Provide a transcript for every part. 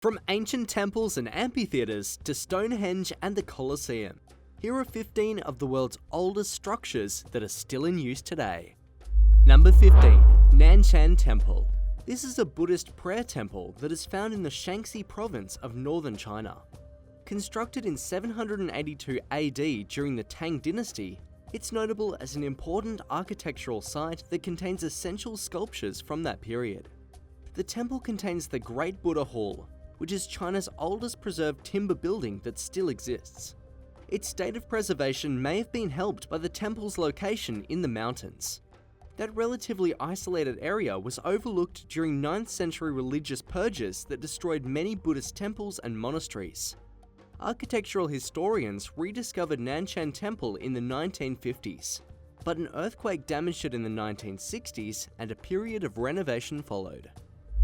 From ancient temples and amphitheaters to Stonehenge and the Colosseum, here are 15 of the world's oldest structures that are still in use today. Number 15. NANCHAN Temple. This is a Buddhist prayer temple that is found in the Shaanxi province of northern China. Constructed in 782 AD during the Tang dynasty, it's notable as an important architectural site that contains essential sculptures from that period. The temple contains the Great Buddha Hall, which is China's oldest preserved timber building that still exists. Its state of preservation may have been helped by the temple's location in the mountains. That relatively isolated area was overlooked during 9th century religious purges that destroyed many Buddhist temples and monasteries. Architectural historians rediscovered NANCHAN Temple in the 1950s, but an earthquake damaged it in the 1960s and a period of renovation followed.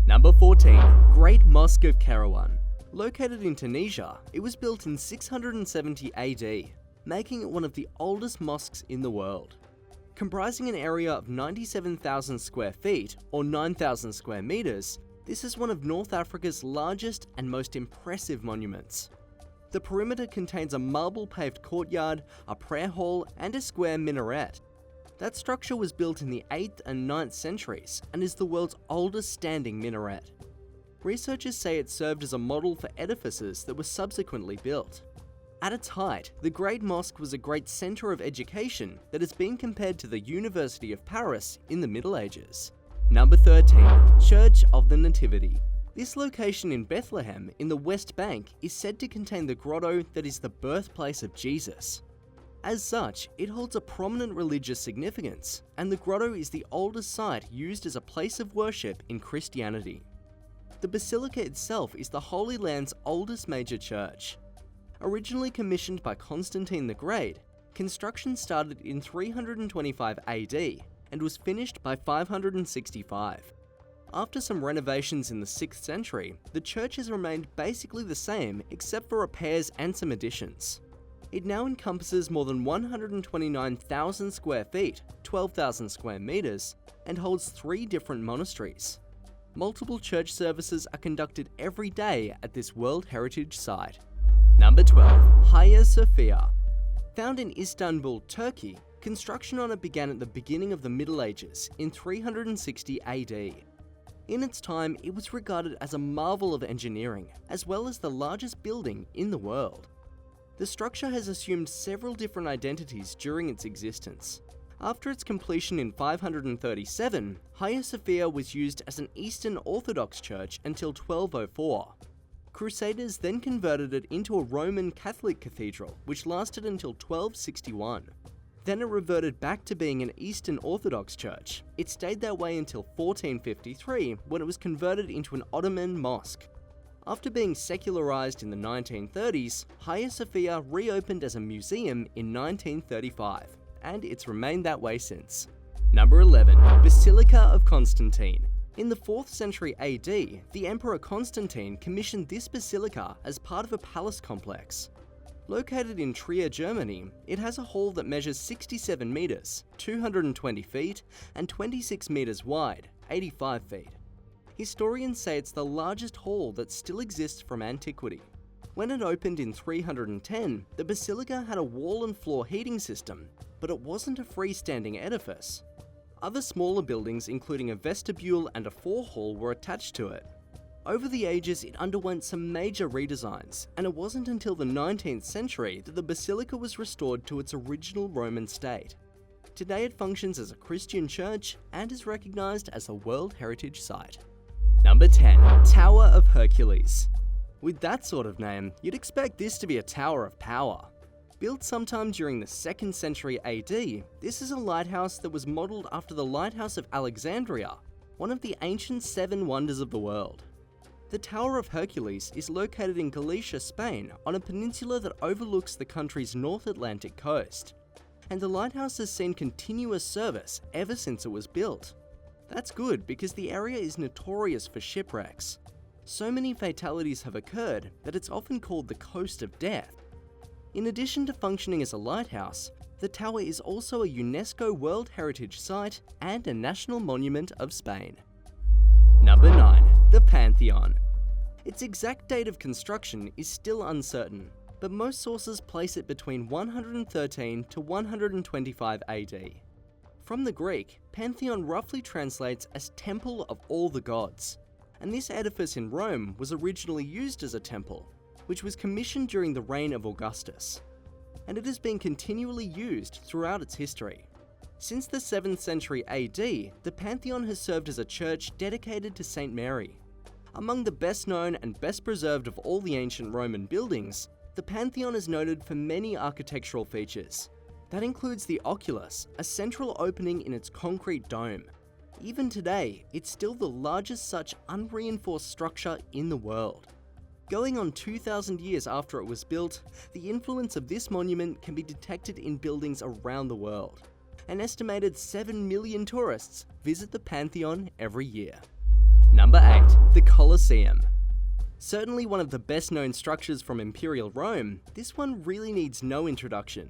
Number 14. Great Mosque of KAIROUAN. Located in Tunisia, it was built in 670 AD, making it one of the oldest mosques in the world. Comprising an area of 97,000 square feet, or 9,000 square meters, this is one of North Africa's largest and most impressive monuments. The perimeter contains a marble-paved courtyard, a prayer hall, and a square minaret. That structure was built in the 8th and 9th centuries and is the world's oldest standing minaret. Researchers say it served as a model for edifices that were subsequently built. At its height, the Great Mosque was a great centre of education that has been compared to the University of Paris in the Middle Ages. Number 13. Church of the Nativity. This location in Bethlehem in the West Bank is said to contain the grotto that is the birthplace of Jesus. As such, it holds a prominent religious significance, and the grotto is the oldest site used as a place of worship in Christianity. The basilica itself is the Holy Land's oldest major church. Originally commissioned by Constantine the Great, construction started in 325 AD and was finished by 565. After some renovations in the 6th century, the church has remained basically the same except for repairs and some additions. It now encompasses more than 129,000 square feet, 12,000 square meters, and holds 3 different monasteries. Multiple church services are conducted every day at this World Heritage Site. Number 12. Hagia Sophia. Found in Istanbul, Turkey, construction on it began at the beginning of the Middle Ages in 360 AD. In its time, it was regarded as a marvel of engineering, as well as the largest building in the world. The structure has assumed several different identities during its existence. After its completion in 537, Hagia Sophia was used as an Eastern Orthodox church until 1204. Crusaders then converted it into a Roman Catholic cathedral, which lasted until 1261. Then it reverted back to being an Eastern Orthodox church. It stayed that way until 1453, when it was converted into an Ottoman mosque. After being secularized in the 1930s, Hagia Sophia reopened as a museum in 1935, and it's remained that way since. Number 11. Basilica of Constantine. In the 4th century AD, the Emperor Constantine commissioned this basilica as part of a palace complex. Located in Trier, Germany, it has a hall that measures 67 meters, 220 feet, and 26 meters wide, 85 feet. Historians say it's the largest hall that still exists from antiquity. When it opened in 310, the basilica had a wall and floor heating system, but it wasn't a freestanding edifice. Other smaller buildings, including a vestibule and a forehall, were attached to it. Over the ages, it underwent some major redesigns, and it wasn't until the 19th century that the basilica was restored to its original Roman state. Today it functions as a Christian church and is recognized as a World Heritage Site. Number 10. Tower of Hercules. With that sort of name, you'd expect this to be a tower of power. Built sometime during the 2nd century AD, this is a lighthouse that was modelled after the Lighthouse of Alexandria, one of the ancient 7 wonders of the world. The Tower of Hercules is located in Galicia, Spain, on a peninsula that overlooks the country's North Atlantic coast. And the lighthouse has seen continuous service ever since it was built. That's good because the area is notorious for shipwrecks. So many fatalities have occurred that it's often called the Coast of Death. In addition to functioning as a lighthouse, the tower is also a UNESCO World Heritage Site and a National Monument of Spain. Number 9. The Pantheon. Its exact date of construction is still uncertain, but most sources place it between 113 to 125 AD. From the Greek, Pantheon roughly translates as Temple of all the Gods, and this edifice in Rome was originally used as a temple, which was commissioned during the reign of Augustus, and it has been continually used throughout its history. Since the 7th century AD, the Pantheon has served as a church dedicated to Saint Mary. Among the best known and best preserved of all the ancient Roman buildings, the Pantheon is noted for many architectural features. That includes the oculus, a central opening in its concrete dome. Even today, it's still the largest such unreinforced structure in the world. Going on 2,000 years after it was built, the influence of this monument can be detected in buildings around the world. An estimated 7 million tourists visit the Pantheon every year. Number 8. The Colosseum. Certainly one of the best known structures from Imperial Rome, this one really needs no introduction.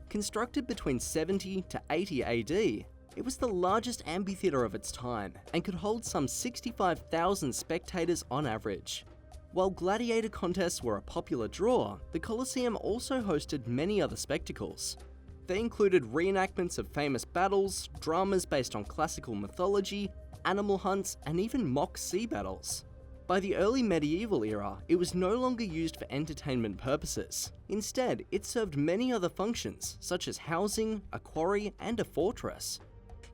Constructed between 70 to 80 AD, it was the largest amphitheater of its time and could hold some 65,000 spectators on average. While gladiator contests were a popular draw, the Colosseum also hosted many other spectacles. They included reenactments of famous battles, dramas based on classical mythology, animal hunts, and even mock sea battles. By the early medieval era, it was no longer used for entertainment purposes. Instead, it served many other functions, such as housing, a quarry, and a fortress.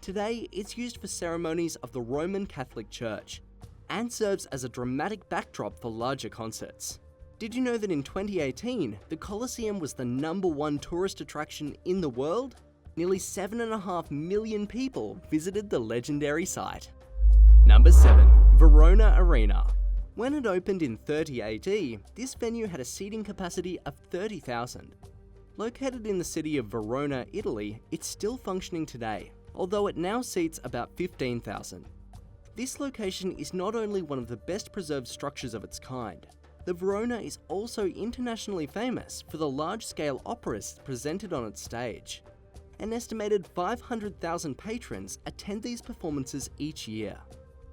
Today, it's used for ceremonies of the Roman Catholic Church, and serves as a dramatic backdrop for larger concerts. Did you know that in 2018, the Colosseum was the #1 tourist attraction in the world? Nearly 7.5 million people visited the legendary site. Number 7. Verona Arena. When it opened in 30 AD, this venue had a seating capacity of 30,000. Located in the city of Verona, Italy, it's still functioning today, although it now seats about 15,000. This location is not only one of the best preserved structures of its kind, the Verona is also internationally famous for the large-scale operas presented on its stage. An estimated 500,000 patrons attend these performances each year.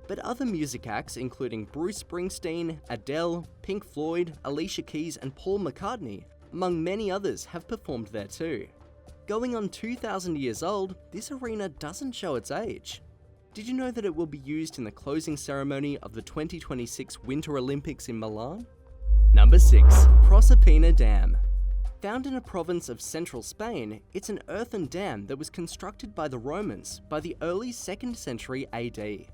But other music acts including Bruce Springsteen, Adele, Pink Floyd, Alicia Keys and Paul McCartney, among many others, have performed there too. Going on 2,000 years old, this arena doesn't show its age. Did you know that it will be used in the closing ceremony of the 2026 Winter Olympics in Milan? Number 6. Proserpina Dam. Found in a province of central Spain, it's an earthen dam that was constructed by the Romans by the early 2nd century AD.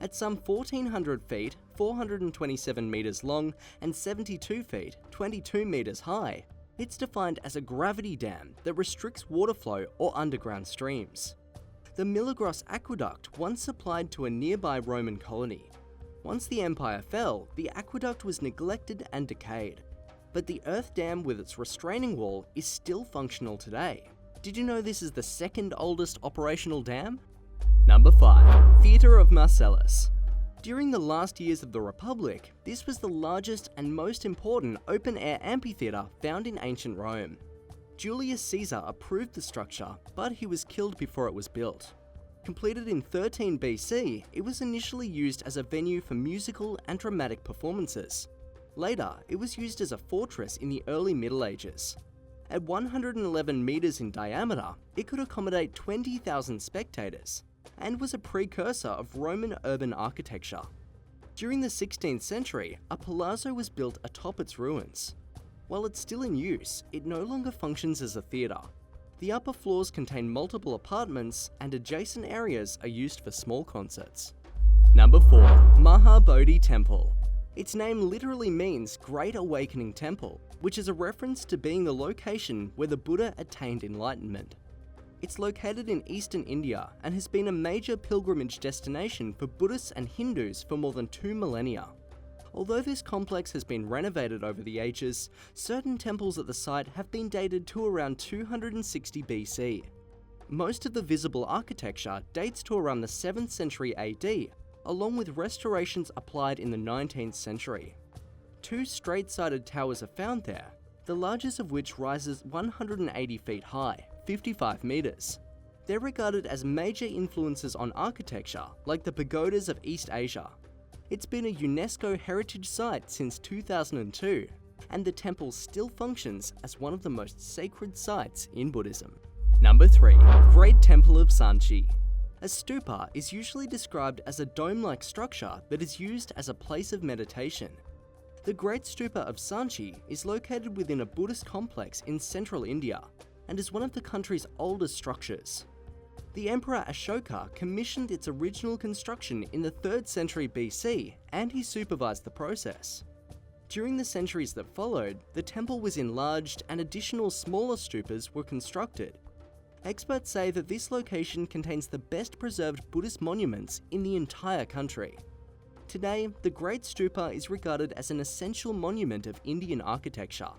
At some 1,400 feet, 427 meters long, and 72 feet, 22 meters high, it's defined as a gravity dam that restricts water flow or underground streams. The Milagros Aqueduct once supplied to a nearby Roman colony. Once the empire fell, the aqueduct was neglected and decayed. But the earth dam with its restraining wall is still functional today. Did you know this is the second oldest operational dam? Number 5. Theatre of Marcellus. During the last years of the Republic, this was the largest and most important open-air amphitheatre found in ancient Rome. Julius Caesar approved the structure, but he was killed before it was built. Completed in 13 BC, it was initially used as a venue for musical and dramatic performances. Later, it was used as a fortress in the early Middle Ages. At 111 meters in diameter, it could accommodate 20,000 spectators, and was a precursor of Roman urban architecture. During the 16th century, a palazzo was built atop its ruins. While it's still in use, it no longer functions as a theatre. The upper floors contain multiple apartments, and adjacent areas are used for small concerts. Number 4. Mahabodhi Temple. Its name literally means Great Awakening Temple, which is a reference to being the location where the Buddha attained enlightenment. It's located in eastern India and has been a major pilgrimage destination for Buddhists and Hindus for more than 2 millennia. Although this complex has been renovated over the ages, certain temples at the site have been dated to around 260 BC. Most of the visible architecture dates to around the 7th century AD, along with restorations applied in the 19th century. 2 straight-sided towers are found there, the largest of which rises 180 feet high, 55 meters. They're regarded as major influences on architecture, like the pagodas of East Asia. It's been a UNESCO heritage site since 2002, and the temple still functions as one of the most sacred sites in Buddhism. Number 3. Great Temple of Sanchi. A stupa is usually described as a dome-like structure that is used as a place of meditation. The Great Stupa of Sanchi is located within a Buddhist complex in central India and is one of the country's oldest structures. The Emperor Ashoka commissioned its original construction in the 3rd century BC, and he supervised the process. During the centuries that followed, the temple was enlarged and additional smaller stupas were constructed. Experts say that this location contains the best preserved Buddhist monuments in the entire country. Today, the Great Stupa is regarded as an essential monument of Indian architecture,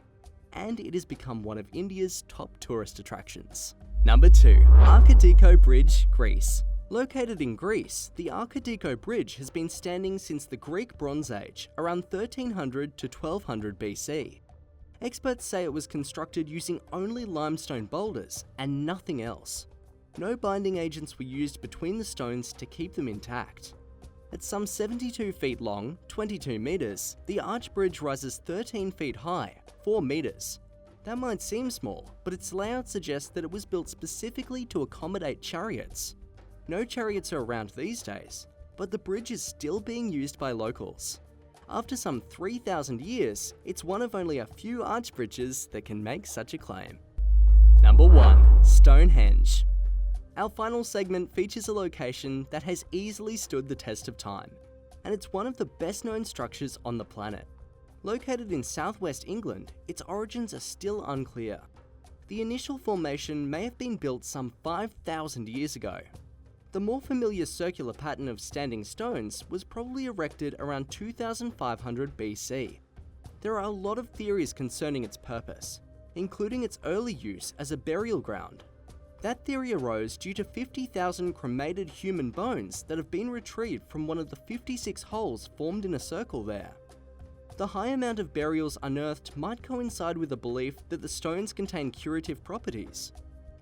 and it has become one of India's top tourist attractions. Number 2. ARKADIKO Bridge, Greece. Located in Greece, the ARKADIKO Bridge has been standing since the Greek Bronze Age, around 1300 to 1200 BC. Experts say it was constructed using only limestone boulders and nothing else. No binding agents were used between the stones to keep them intact. At some 72 feet long, 22 meters, the arch bridge rises 13 feet high, 4 meters. That might seem small, but its layout suggests that it was built specifically to accommodate chariots. No chariots are around these days, but the bridge is still being used by locals. After some 3,000 years, it's one of only a few arch bridges that can make such a claim. Number 1. Stonehenge. Our final segment features a location that has easily stood the test of time, and it's one of the best known structures on the planet. Located in southwest England, its origins are still unclear. The initial formation may have been built some 5,000 years ago. The more familiar circular pattern of standing stones was probably erected around 2500 BC. There are a lot of theories concerning its purpose, including its early use as a burial ground. That theory arose due to 50,000 cremated human bones that have been retrieved from one of the 56 holes formed in a circle there. The high amount of burials unearthed might coincide with the belief that the stones contain curative properties.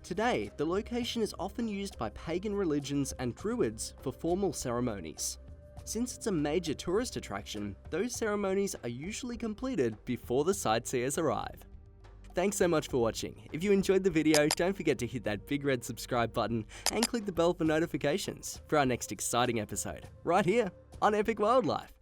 Today, the location is often used by pagan religions and druids for formal ceremonies. Since it's a major tourist attraction, those ceremonies are usually completed before the sightseers arrive. Thanks so much for watching. If you enjoyed the video, don't forget to hit that big red subscribe button and click the bell for notifications for our next exciting episode, right here on Epic Wildlife.